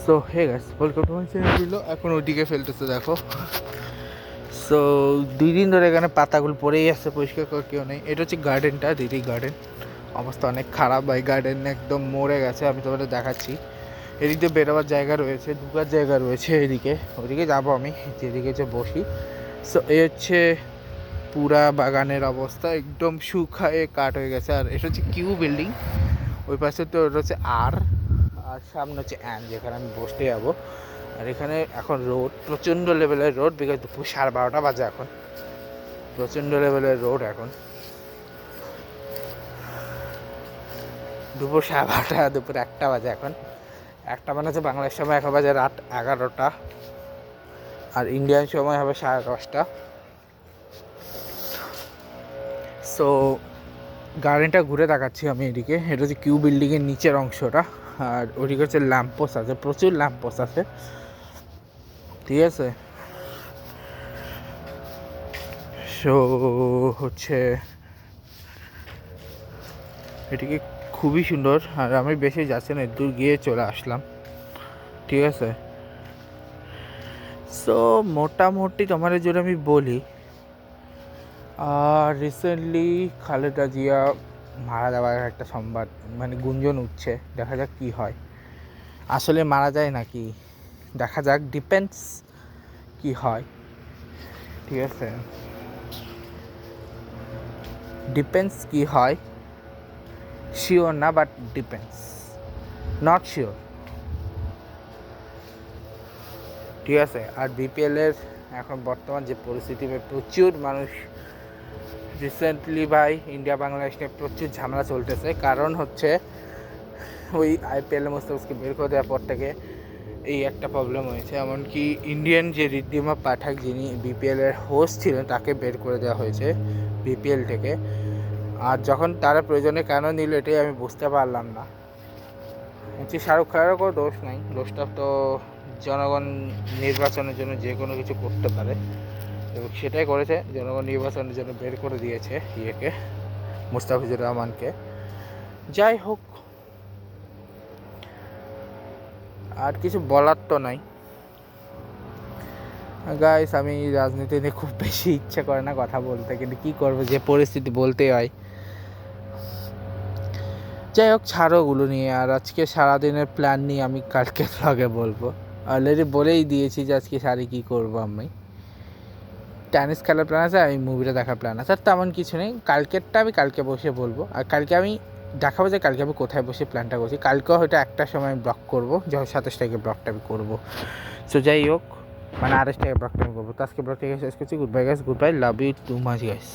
So hey guys, welcome to my channel. এখন ওইদিকে ফেলতেছে দেখো। সো 2 দিন ধরে এখানে পাতাগুলো পড়েই আছে, পরিষ্কার করার কেউ নেই। এটা হচ্ছে গার্ডেনটা, দিদি গার্ডেন। অবস্থা অনেক খারাপ ভাই, গার্ডেন একদম মরে গেছে। আমি তোমাদের দেখাচ্ছি। এদিক দিয়ে বেরোবার জায়গা রয়েছে, ঢুকার জায়গা রয়েছে এদিকে। ওদিকে যাবো আমি, যেদিকে যে বসি। সো এই হচ্ছে পুরা বাগানের অবস্থা, একদম শুকায়ে কাঠ হয়ে গেছে। আর এটা হচ্ছে কিউ বিল্ডিং। ওই পাশে তো ওটা হচ্ছে আর সামনে হচ্ছে অ্যান, যেখানে আমি বসতে যাবো। আর এখানে এখন রোড, প্রচণ্ড লেভেলের রোড, বিকজ দুপুর 12:30 বাজে এখন। প্রচণ্ড লেভেলের রোড এখন, দুপুর 12:30, দুপুর 1টা বাজে এখন। 1টা মানে হচ্ছে বাংলাদেশ সময়, এখন বাজে রাত 11টা, আর ইন্ডিয়ান সময় হবে 10:30টা। সো গার্ডেনটা ঘুরে দেখাচ্ছি আমি এদিকে। এটা হচ্ছে কিউ বিল্ডিংয়ের নিচের অংশটা। আর ওদিকে হচ্ছে ল্যাম্পপোস্ট আছে, প্রচুর ল্যাম্পপোস্ট আছে, ঠিক আছে। সো হচ্ছে এটিকে খুবই সুন্দর। আর আমি বেশি যাচ্ছি না, দূর গিয়ে চলে আসলাম, ঠিক আছে। সো মোটামুটি তোমার যদি আমি বলি, আর রিসেন্টলি খালেদা জিয়া মারা যাওয়ার একটা সংবাদ, মানে গুঞ্জন উঠছে। দেখা যাক কি হয়, আসলে মারা যায় নাকি, দেখা যাক, ডিপেন্ডস কি হয়, ঠিক আছে। ডিপেন্ডস কি হয়, শিওর না, বাট ডিপেন্ডস, নট শিওর, ঠিক আছে। আর বিপিএলের এখন বর্তমান যে পরিস্থিতি, প্রচুর মানুষ রিসেন্টলি ভাই ইন্ডিয়া বাংলাদেশ নিয়ে প্রচুর ঝামেলা চলতেছে। কারণ হচ্ছে ওই আইপিএলে মুস্তাফিজকে বের করে দেওয়ার পর থেকে এই একটা প্রবলেম হয়েছে। এমনকি ইন্ডিয়ান যে ঋদ্ধিমা পাঠক, যিনি বিপিএলের হোস্ট ছিলেন, তাকে বের করে দেওয়া হয়েছে বিপিএল থেকে। আর যখন তারা প্রয়োজনে কেন নিল, এটাই আমি বুঝতে পারলাম না। হচ্ছে শাহরুখ খানেরও কোনো দোষ নাই, দোষটা তো জনগণ নির্বাচনের জন্য যে কোনো কিছু করতে পারে, এবং সেটাই করেছে। জনগণ নির্বাচনের জন্য বের করে দিয়েছে ইয়েকে, মুস্তাফিজুর রহমানকে। যাই হোক, আর কিছু বলার তো নাই গাইস। আমি রাজনীতি নিয়ে খুব বেশি ইচ্ছা করে না কথা বলতে, কিন্তু কী করবো, যে পরিস্থিতি বলতেই হয়। যাই হোক, ছাড়ো ওগুলো নিয়ে। আর আজকে সারাদিনের প্ল্যান নিয়ে আমি কালকে ব্লগে বলবো। অলরেডি বলেই দিয়েছি যে আজকে সারি কী করবো। আমি টেনিস খেলার প্ল্যান আছে, আমি মুভিটা দেখার প্ল্যান আছে। আর তেমন কিছু নেই, কালকেরটা আমি কালকে বসে বলবো। আর কালকে আমি দেখাবো যে কালকে আমি কোথায় বসে প্ল্যানটা করছি। কালকেও হয়তো 1টার সময় আমি ব্লগ করবো, যখন 27 তারিখে ব্লগটা আমি করবো। সো যাই হোক, মানে 28 তারিখে ব্লগটা আমি করবো। তো আজকে ব্লগটা শেষ করছি। Goodbye guys, goodbye, love you too much guys.